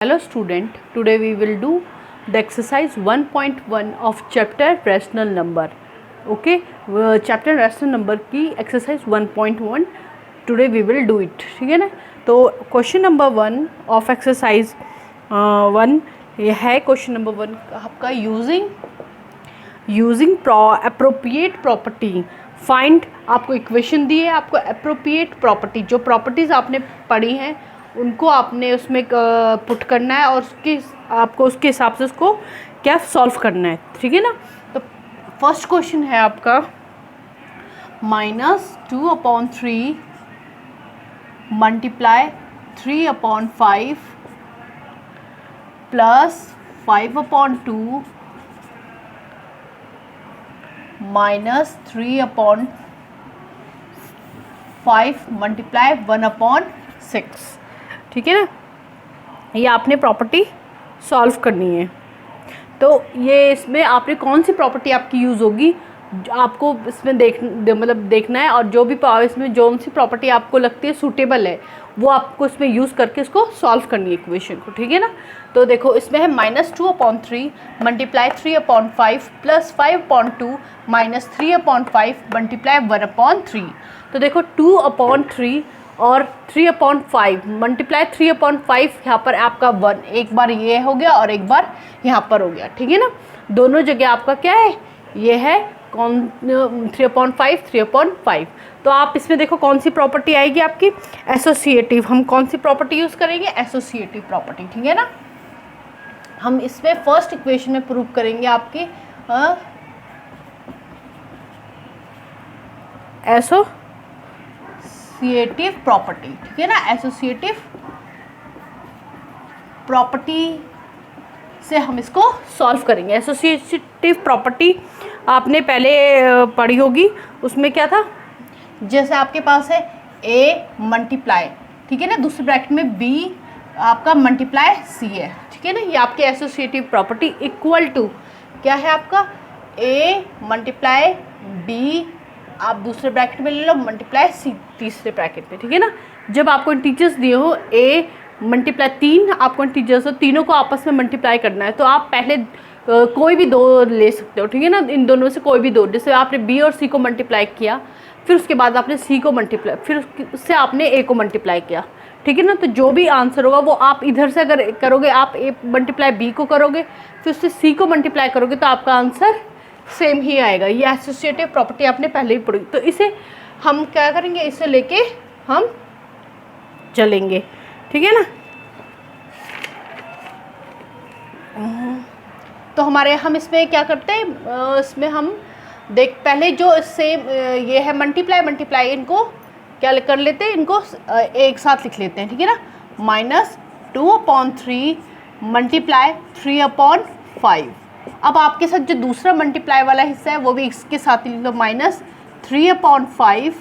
Hello student, today we will do the exercise 1.1 of chapter rational number. Okay, chapter rational number की exercise 1.1 today we will do it. ठीक है ना. तो question number 1 of exercise 1 ये है question number 1 आपका using appropriate property find. आपको equation दी है, आपको appropriate property जो प्रॉपर्टीज़ आपने पढ़ी हैं उनको आपने उसमें पुट करना है और आपको उसके हिसाब से उसको क्या सॉल्व करना है. ठीक है ना. तो फर्स्ट क्वेश्चन है आपका -2/3 मल्टीप्लाई 3/5 प्लस 5/2 माइनस 3/5 मल्टीप्लाई 1/6. ठीक है ना. ये आपने प्रॉपर्टी सॉल्व करनी है. तो ये इसमें आपने कौन सी प्रॉपर्टी आपकी यूज़ होगी आपको इसमें देखना है और जो भी इसमें जो सी प्रॉपर्टी आपको लगती है सूटेबल है वो आपको इसमें यूज़ करके इसको सॉल्व करनी है इक्वेशन को. ठीक है ना. तो देखो इसमें है -2/3 मल्टीप्लाई 3/5 प्लस 5/2 माइनस 3/5 मल्टीप्लाई 1/3. तो देखो 2/3 और 3/5 मल्टीप्लाई 3/5 यहाँ पर आपका 1 एक बार ये हो गया और एक बार यहाँ पर हो गया. ठीक है ना. दोनों जगह आपका क्या है ये है कौन 3/5. तो आप इसमें देखो कौन सी प्रॉपर्टी आएगी आपकी एसोसिएटिव. हम कौन सी प्रॉपर्टी यूज़ करेंगे एसोसिएटिव प्रॉपर्टी. ठीक है ना. हम इसमें फर्स्ट इक्वेशन में प्रूव करेंगे आपकी एसोसिएटिव प्रॉपर्टी. ठीक है ना. एसोसिएटिव प्रॉपर्टी से हम इसको सॉल्व करेंगे. एसोसिएटिव प्रॉपर्टी आपने पहले पढ़ी होगी. उसमें क्या था जैसे आपके पास है ए मल्टीप्लाई. ठीक है ना. दूसरे ब्रैकेट में बी आपका मल्टीप्लाई सी है. ठीक है ना. ये आपके एसोसिएटिव प्रॉपर्टी इक्वल टू क्या है आपका ए मल्टीप्लाई बी आप दूसरे ब्रैकेट में ले लो मल्टीप्लाई सी तीसरे ब्रैकेट में. ठीक है ना. जब आपको इंटीजर्स दिए हो ए मल्टीप्लाई 3 आपको इंटीजर्स हो तीनों को आपस में मल्टीप्लाई करना है तो आप पहले कोई भी दो ले सकते हो. ठीक है ना. इन दोनों से कोई भी दो जैसे आपने बी और सी को मल्टीप्लाई किया फिर उसके बाद आपने सी को मल्टीप्लाई फिर उससे आपने ए को मल्टीप्लाई किया. ठीक है ना. तो जो भी आंसर होगा वो आप इधर से अगर करोगे आप ए मल्टीप्लाई बी को करोगे फिर उससे सी को मल्टीप्लाई करोगे तो आपका आंसर सेम ही आएगा. ये एसोसिएटिव प्रॉपर्टी आपने पहले ही पढ़ी. तो इसे हम क्या करेंगे इसे लेके हम चलेंगे. ठीक है ना. तो हमारे हम इसमें क्या करते हैं इसमें हम पहले जो सेम ये है मल्टीप्लाई इनको क्या कर लेते हैं इनको एक साथ लिख लेते हैं. ठीक है ना. -2/3 मल्टीप्लाई 3/5. अब आपके साथ जो दूसरा मल्टीप्लाई वाला हिस्सा है वो भी इसके साथ लिख लो -3/5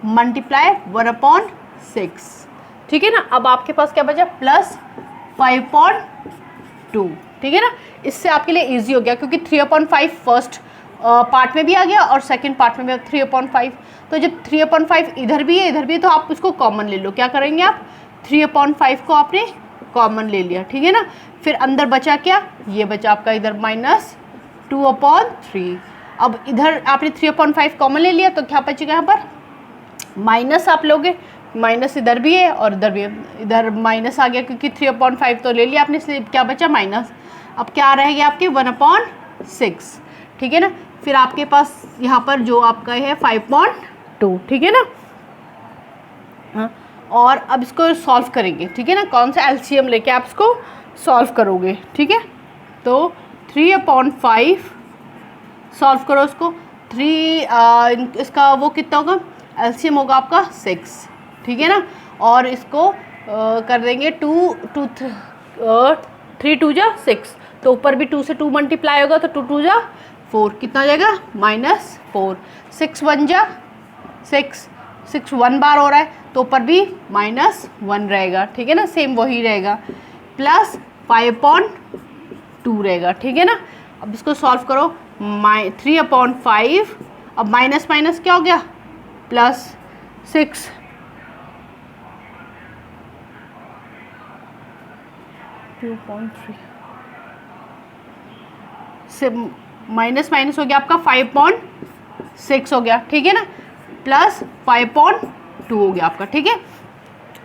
मल्टीप्लाई 1/6. ठीक है ना. अब आपके पास क्या बचा प्लस 5/2. ठीक है ना. इससे आपके लिए इजी हो गया क्योंकि 3/5 फर्स्ट पार्ट में भी आ गया और सेकंड पार्ट में भी 3/5. तो जब 3/5 इधर भी है तो आप इसको कॉमन ले लो. क्या करेंगे आप 3/5 को आपने कॉमन ले लिया. ठीक है ना. फिर अंदर बचा क्या ये बचा आपका इधर -2/3. अब इधर आपने 3/5 कॉमन ले लिया तो क्या बचेगा यहाँ पर माइनस आप लोगे माइनस इधर भी है और इधर भी है. इधर माइनस आ गया क्योंकि 3/5 तो ले लिया आपने इसलिए क्या बचा माइनस. अब क्या रहेगी आपके 1/6. ठीक है ना. फिर आपके पास यहाँ पर जो आपका है 5/2. ठीक है ना. हाँ. और अब इसको सॉल्व करेंगे. ठीक है ना. कौन सा एलसीएम लेके आप इसको सॉल्व करोगे. ठीक है. तो 3/5 सॉल्व करो इसको 3 इसका वो कितना होगा एलसीएम होगा आपका 6. ठीक है ना. और इसको कर देंगे 3 2 जा 6 तो ऊपर भी 2 से 2 मल्टीप्लाई होगा तो 2 2 जा 4 कितना हो जाएगा -4. 6 1 जा 6 6 1 बार हो रहा है तो ऊपर भी -1 रहेगा. ठीक है ना. सेम वही रहेगा प्लस 5/2 रहेगा. ठीक है ना. अब इसको सॉल्व करो 3/5 अब माइनस माइनस क्या हो गया +6 2.3 से माइनस माइनस हो गया आपका 5.6 हो गया, ठीक है ना, प्लस 5.2 हो गया आपका, ठीक है।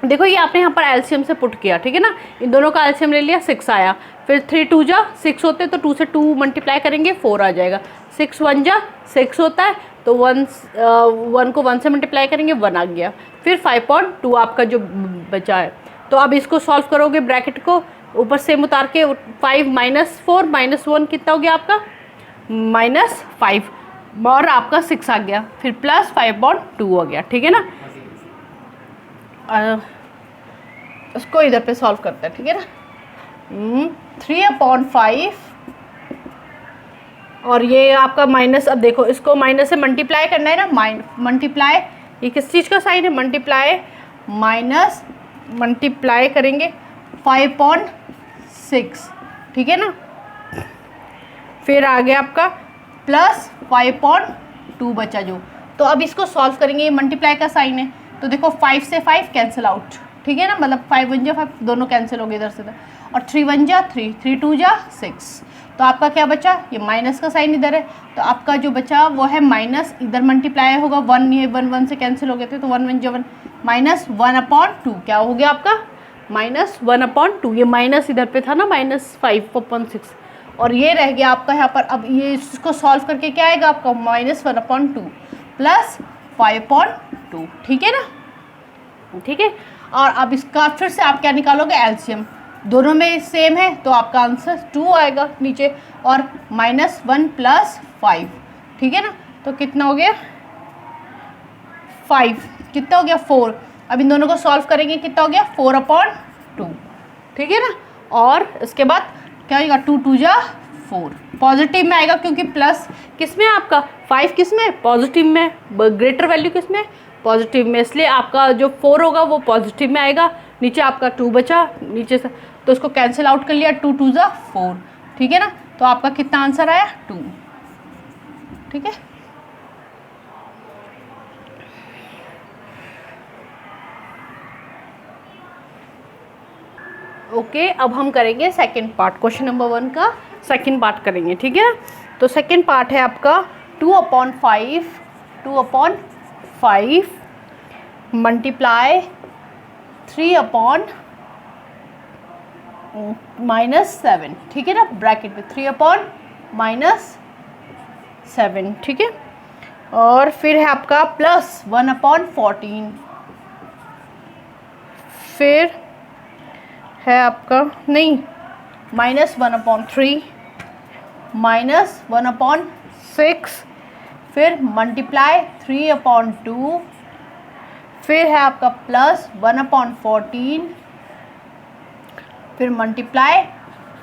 देखो ये आपने यहाँ पर एलसीएम से पुट किया, ठीक है ना, इन दोनों का एलसीएम ले लिया, 6 आया, फिर 3 2 जा 6 होते तो 2 से 2 मल्टीप्लाई करेंगे 4 आ जाएगा, 6 1 जा 6 होता है तो 1 को 1 से मल्टीप्लाई करेंगे 1 आ गया, फिर 5.2 आपका जो बचा है। तो अब इसको सॉल्व करोगे, ब्रैकेट को ऊपर सेम उतार के 5 माइनस 4 माइनस 1 कितना हो गया आपका -5 और आपका 6 आ गया, फिर प्लस 5.2 हो गया, ठीक है ना। उसको इधर पे सॉल्व करते हैं, ठीक है ना। 3/5 और ये आपका माइनस, अब देखो इसको माइनस से मल्टीप्लाई करना है ना, मल्टीप्लाई, ये किस चीज़ का साइन है, मल्टीप्लाई माइनस मल्टीप्लाई करेंगे 5.6, ठीक है ना, फिर आ गया आपका प्लस 5.2 बचा जो। तो अब इसको सॉल्व करेंगे, ये मल्टीप्लाई का साइन है तो देखो 5 से 5 कैंसिल आउट, ठीक है ना, मतलब 5 1 जा 5 दोनों कैंसिल हो गए इधर से, और 3 1 जा 3 3 2 जा 6, तो आपका क्या बचा, ये माइनस का साइन इधर है तो आपका जो बचा वो है माइनस, इधर मल्टीप्लाई होगा 1, ये 1 1 से कैंसिल हो गए थे तो 1 1 जा 1 माइनस 1/2 क्या हो गया आपका -1/2, ये माइनस इधर पे था ना -5.6 और ये रह गया आपका यहाँ पर। अब ये इसको सॉल्व करके क्या आएगा आपका -1/2 प्लस 5.2, ठीक है ना, ठीक है। और अब इसका फिर से आप क्या निकालोगे, एलसीएम, दोनों में सेम है तो आपका आंसर 2 आएगा नीचे, और -1 प्लस 5, ठीक है ना, तो कितना हो गया 5, कितना हो गया 4। अब इन दोनों को सॉल्व करेंगे, कितना हो गया 4/2, ठीक है ना, और इसके बाद क्या होगा 2 2 जा 4, पॉजिटिव में आएगा क्योंकि प्लस किस में है आपका 5 किस में पॉजिटिव में, ग्रेटर वैल्यू किस में पॉजिटिव में, इसलिए आपका जो 4 होगा वो पॉजिटिव में आएगा, नीचे आपका 2 बचा नीचे से तो इसको कैंसिल आउट कर लिया, 2 2 जा 4, ठीक है ना, तो आपका कितना आंसर आया 2, ठीक है। ओके अब हम करेंगे सेकंड पार्ट, क्वेश्चन नंबर 1 का सेकंड पार्ट करेंगे, ठीक है। तो सेकंड पार्ट है आपका 2/5 मल्टीप्लाई 3/-7, ठीक है ना, ब्रैकेट में 3/-7, ठीक है, और फिर है आपका प्लस 1/14, फिर है आपका नहीं -1/3 -1/6, फिर मल्टीप्लाई 3/2, फिर है आपका प्लस 1/14, फिर मल्टीप्लाई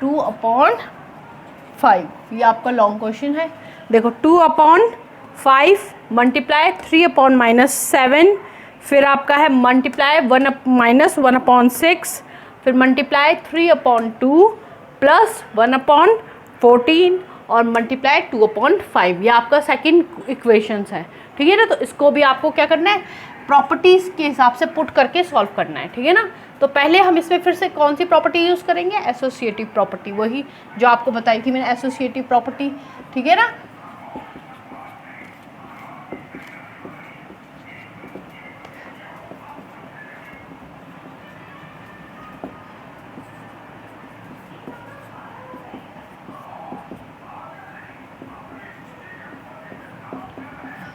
2/5। ये आपका लॉन्ग क्वेश्चन है, देखो 2/5 मल्टीप्लाई 3/-7, फिर आपका है मल्टीप्लाई -1/6, फिर मल्टीप्लाई 3/2 प्लस 1/14 और मल्टीप्लाई 2/5। ये आपका सेकंड इक्वेशंस है, ठीक है ना। तो इसको भी आपको क्या करना है, प्रॉपर्टीज़ के हिसाब से पुट करके सॉल्व करना है, ठीक है ना। तो पहले हम इसमें फिर से कौन सी प्रॉपर्टी यूज़ करेंगे, एसोसिएटिव प्रॉपर्टी, वही जो आपको बताई थी मैंने एसोसिएटिव प्रॉपर्टी, ठीक है ना।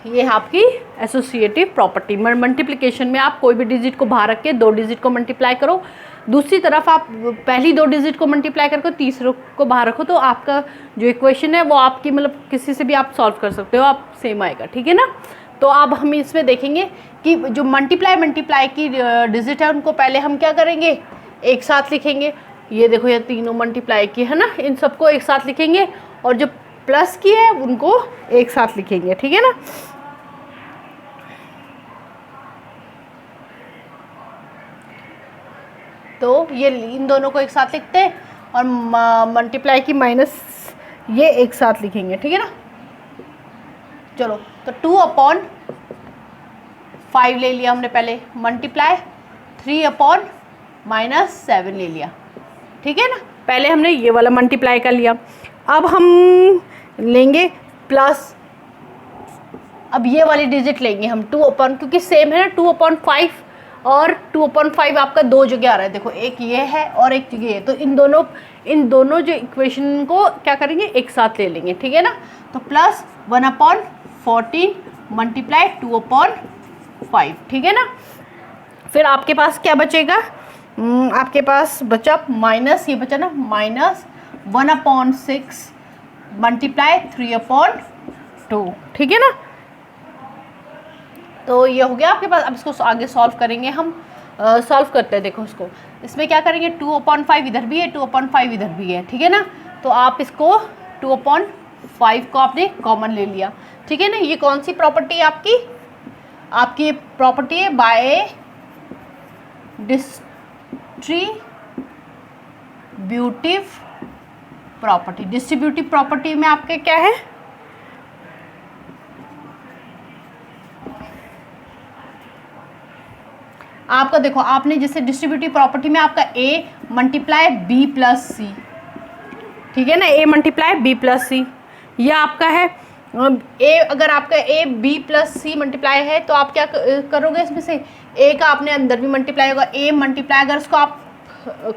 ये है आपकी एसोसिएटिव प्रॉपर्टी। मल्टीप्लिकेशन में आप कोई भी डिजिट को बाहर रख के 2 डिजिट को मल्टीप्लाई करो, दूसरी तरफ आप पहली 2 डिजिट को मल्टीप्लाई करके तीसरे को बाहर रखो, तो आपका जो इक्वेशन है वो आपकी मतलब किसी से भी आप सॉल्व कर सकते हो, आप सेम आएगा, ठीक है ना। तो अब हम इसमें देखेंगे कि जो मल्टीप्लाई की डिजिट है उनको पहले हम क्या करेंगे, एक साथ लिखेंगे। ये देखो ये तीनों मल्टीप्लाई की है ना, इन सबको एक साथ लिखेंगे, और जो प्लस की है उनको एक साथ लिखेंगे, ठीक है ना। तो ये इन दोनों को एक साथ लिखते हैं, और मल्टीप्लाई की माइनस ये एक साथ लिखेंगे, ठीक है ना। चलो तो 2/5 ले लिया हमने पहले, मल्टीप्लाई 3/-7 ले लिया, ठीक है ना। पहले हमने ये वाला मल्टीप्लाई कर लिया, अब हम लेंगे प्लस, अब ये वाली डिजिट लेंगे हम 2 अपॉन, क्योंकि सेम है ना 2/5 और 2/5 आपका दो जगह आ रहा है, देखो एक ये है और एक ये है, तो इन दोनों जो इक्वेशन को क्या करेंगे एक साथ ले लेंगे, ठीक है ना। तो प्लस 1/14 मल्टीप्लाई 2/5, ठीक है ना। फिर आपके पास क्या बचेगा, आपके पास बचा माइनस, ये बचा ना माइनस 1/6 मल्टीप्लाई 3/2, ठीक है ना। तो ये हो गया आपके पास। अब इसको आगे सॉल्व करेंगे हम, सॉल्व करते हैं। देखो इसको, इसमें क्या करेंगे 2/5 इधर भी है, 2/5 इधर भी है, ठीक है ना। तो आप इसको 2/5 को आपने कॉमन ले लिया, ठीक है ना। ये कौन सी प्रॉपर्टी है आपकी प्रॉपर्टी है bye distributive property. Distributive property में आपके क्या है, आपका देखो आपने जैसे डिस्ट्रीब्यूटिव प्रॉपर्टी में आपका a multiply b plus C, ठीक है ना, a multiply b plus C, ये आपका है a। अगर आपका a b plus C multiply है तो आप क्या करोगे, इसमें से a का आपने अंदर भी मल्टीप्लाई होगा, a मल्टीप्लाई, अगर उसको आप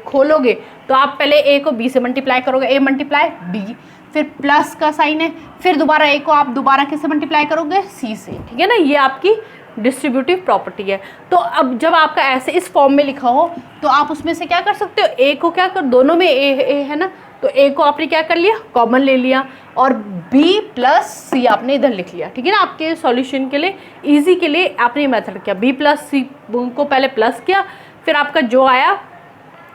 खोलोगे तो आप पहले a को b से मल्टीप्लाई करोगे, a मल्टीप्लाई b, फिर प्लस का साइन है, फिर दोबारा a को आप दोबारा किससे मल्टीप्लाई करोगे, c से, ठीक है ना। ये आपकी डिस्ट्रीब्यूटिव प्रॉपर्टी है। तो अब जब आपका ऐसे इस फॉर्म में लिखा हो तो आप उसमें से क्या कर सकते हो, ए को क्या कर, दोनों में ए है ना, तो ए को आपने क्या कर लिया कॉमन ले लिया, और बी प्लस सी आपने इधर लिख लिया, ठीक है ना। आपके सॉल्यूशन के लिए इजी के लिए आपने ये मेथड किया, बी प्लस सी को पहले प्लस किया, फिर आपका जो आया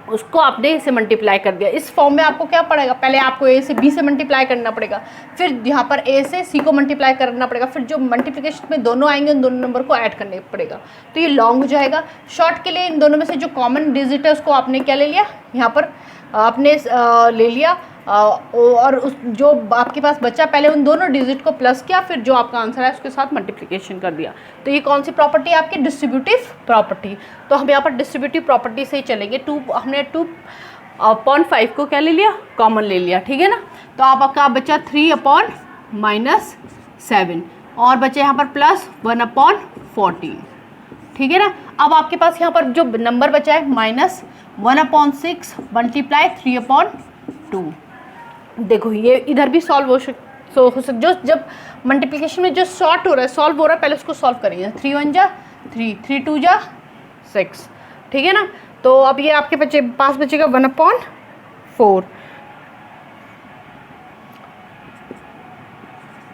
उसको आपने इसे मल्टीप्लाई कर दिया। इस फॉर्म में आपको क्या पड़ेगा, पहले आपको ए से बी से मल्टीप्लाई करना पड़ेगा, फिर यहाँ पर ए से सी को मल्टीप्लाई करना पड़ेगा, फिर जो मल्टीप्लिकेशन में दोनों आएंगे उन दोनों नंबर को ऐड करने पड़ेगा, तो ये लॉन्ग हो जाएगा। शॉर्ट के लिए इन दोनों में से जो कॉमन डिजिट है उसको आपने क्या ले लिया, यहाँ पर आपने ले लिया, और उस जो आपके पास बचा पहले उन दोनों डिजिट को प्लस किया, फिर जो आपका आंसर है उसके साथ मल्टीप्लिकेशन कर दिया। तो ये कौन सी प्रॉपर्टी है आपकी, डिस्ट्रीब्यूटिव प्रॉपर्टी। तो हम यहाँ पर डिस्ट्रीब्यूटिव प्रॉपर्टी से ही चलेंगे। हमने 2/5 को क्या ले लिया, कॉमन ले लिया, ठीक है ना। तो आपका बचा 3/7 और बचे यहाँ पर प्लस 1/14, ठीक है ना। अब आपके पास यहाँ पर जो नंबर बचा है माइनस 1/6 मल्टीप्लाई 3/2। देखो ये इधर भी सॉल्व हो जो जब मल्टीप्लिकेशन में जो सॉल्व हो रहा है पहले उसको सॉल्व करेंगे। 3 1 जा 3, 3 2 जा 6, ठीक है ना। तो अब ये आपके पास बचेगा 1/4,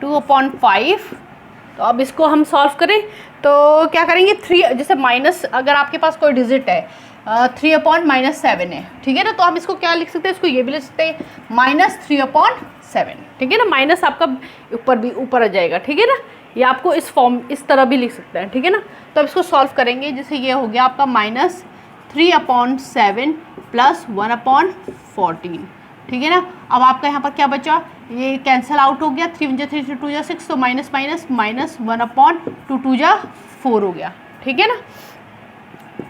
2/5। तो अब इसको हम सॉल्व करें तो क्या करेंगे, 3 जैसे माइनस, अगर आपके पास कोई डिजिट है 3/-7 है, ठीक है ना, तो हम इसको क्या लिख सकते हैं, इसको ये भी लिख सकते हैं -3/7, ठीक है ना। माइनस आपका ऊपर आ जाएगा, ठीक है ना। ये आपको इस तरह भी लिख सकते हैं, ठीक है ना। तो अब इसको सॉल्व करेंगे, जैसे ये हो गया आपका -3/7 प्लस 1/14, ठीक है ना। अब आपका यहाँ पर क्या बचा, ये कैंसिल आउट हो गया, 3 1 जा 3, 3 2 जा 6, तो माइनस 1/2 2 जा 4 हो गया, ठीक है ना।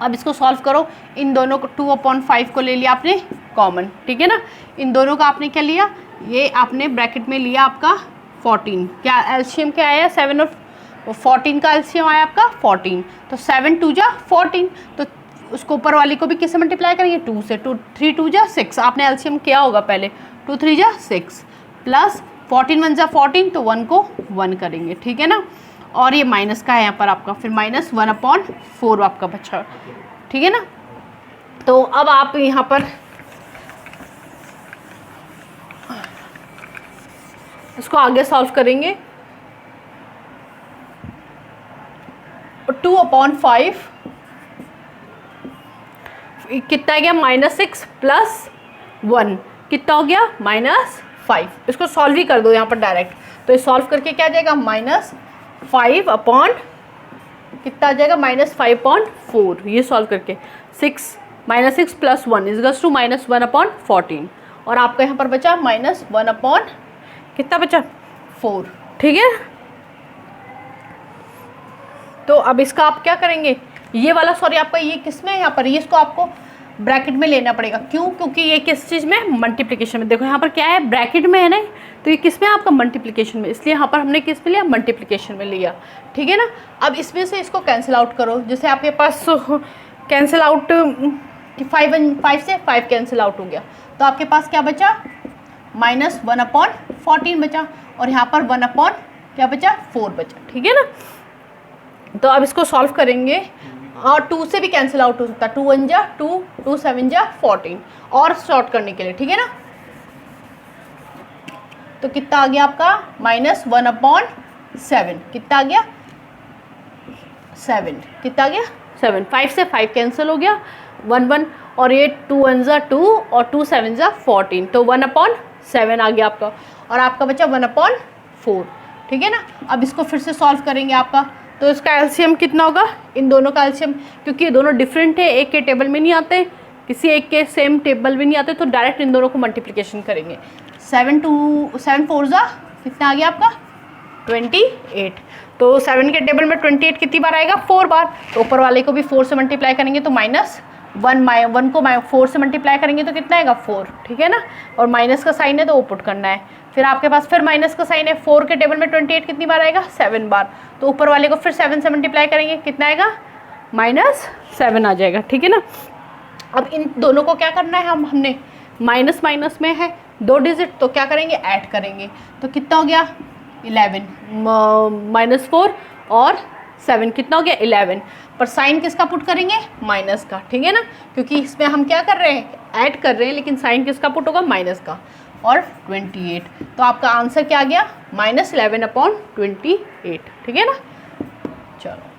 अब इसको सॉल्व करो, इन दोनों को 2/5 को ले लिया आपने कॉमन, ठीक है ना। इन दोनों का आपने क्या लिया, ये आपने ब्रैकेट में लिया आपका 14, क्या एलसीएम क्या आया 7 और 14 का एलसीएम आया आपका 14, तो 7 2 जा 14, तो उसको ऊपर वाली को भी किससे मल्टीप्लाई करेंगे 2 से, 3 2 जा 6, आपने एलसीएम किया होगा पहले, 2 3 जा 6 प्लस 14 1 जा 14, तो 1 को 1 करेंगे, ठीक है ना। और ये माइनस का है यहाँ पर आपका, फिर -1/4 आपका बचा, ठीक है ना। तो अब आप यहाँ पर इसको आगे सॉल्व करेंगे, 2/5 कितना आ गया, -6 प्लस 1 कितना हो गया -5। इसको सॉल्व ही कर दो यहाँ पर डायरेक्ट, तो ये सॉल्व करके क्या आ जाएगा -5 अपॉन कितना आ जाएगा -5/4। ये सॉल्व करके -6 प्लस 1 इजगल्स टू -1/14, और आपका यहाँ पर बचा -1/ कितना बचा 4, ठीक है। तो अब इसका आप क्या करेंगे, ये वाला सॉरी आपका ये किस में है यहाँ पर, ये इसको आपको ब्रैकेट में लेना पड़ेगा। क्यों? क्योंकि ये किस चीज़ में, मल्टीप्लिकेशन में। देखो यहाँ पर क्या है, ब्रैकेट में है ना, तो ये किस में आपका मल्टीप्लिकेशन में, इसलिए यहाँ पर हमने किस में लिया, मल्टीप्लिकेशन में लिया। ठीक है ना। अब इसमें से इसको कैंसिल आउट करो। जैसे आपके पास कैंसिल आउट 5 से 5 कैंसिल आउट हो गया, तो आपके पास क्या बचा, -1/14 बचा, और यहाँ पर 1 क्या बचा, 4 बचा। ठीक है ना। तो अब इसको सॉल्व करेंगे, और 2 से भी कैंसिल आउट हो सकता है, 2 1 जा 2, 2 7 जा 14, और शॉर्ट करने के लिए। ठीक है ना। तो कितना आ गया आपका, -1/7, कितना आ गया, 7, कितना आ गया, 7। 5 से 5 कैंसिल हो गया, 1 1, और ये 2 1 जा 2, और 2 7 जा 14, तो 1/7 आ गया आपका, और आपका बचा 1/4। ठीक है ना। अब इसको फिर से सॉल्व करेंगे आपका, तो इसका एलसीएम कितना होगा, इन दोनों का एलसीएम, क्योंकि ये दोनों डिफरेंट है, एक के टेबल में नहीं आते, किसी एक के सेम टेबल में नहीं आते, तो डायरेक्ट इन दोनों को मल्टीप्लिकेशन करेंगे। 7 4 जा कितना आ गया आपका, 28। तो 7 के टेबल में 28 कितनी बार आएगा, 4 बार। तो ऊपर वाले को भी 4 से मल्टीप्लाई करेंगे तो -1 को 4 से मल्टीप्लाई करेंगे तो कितना आएगा, 4। ठीक है ना। और माइनस का साइन है तो वो पुट करना है। फिर आपके पास फिर माइनस का साइन है, 4 के टेबल में 28 कितनी बार आएगा, 7 बार। तो ऊपर वाले को फिर 7 से मल्टीप्लाई करेंगे, कितना आएगा, -7 आ जाएगा। ठीक है ना। अब इन दोनों को क्या करना है, हमने माइनस माइनस में है 2 डिजिट, तो क्या करेंगे, ऐड करेंगे। तो कितना हो गया, 11 -4 और 7 कितना हो गया, 11। पर साइन किसका पुट करेंगे, माइनस का। ठीक है ना। क्योंकि इसमें हम क्या कर रहे हैं, ऐड कर रहे हैं, लेकिन साइन किसका पुट होगा, माइनस का। और 28, तो आपका आंसर क्या आ गया, -11/28। ठीक है ना। चलो।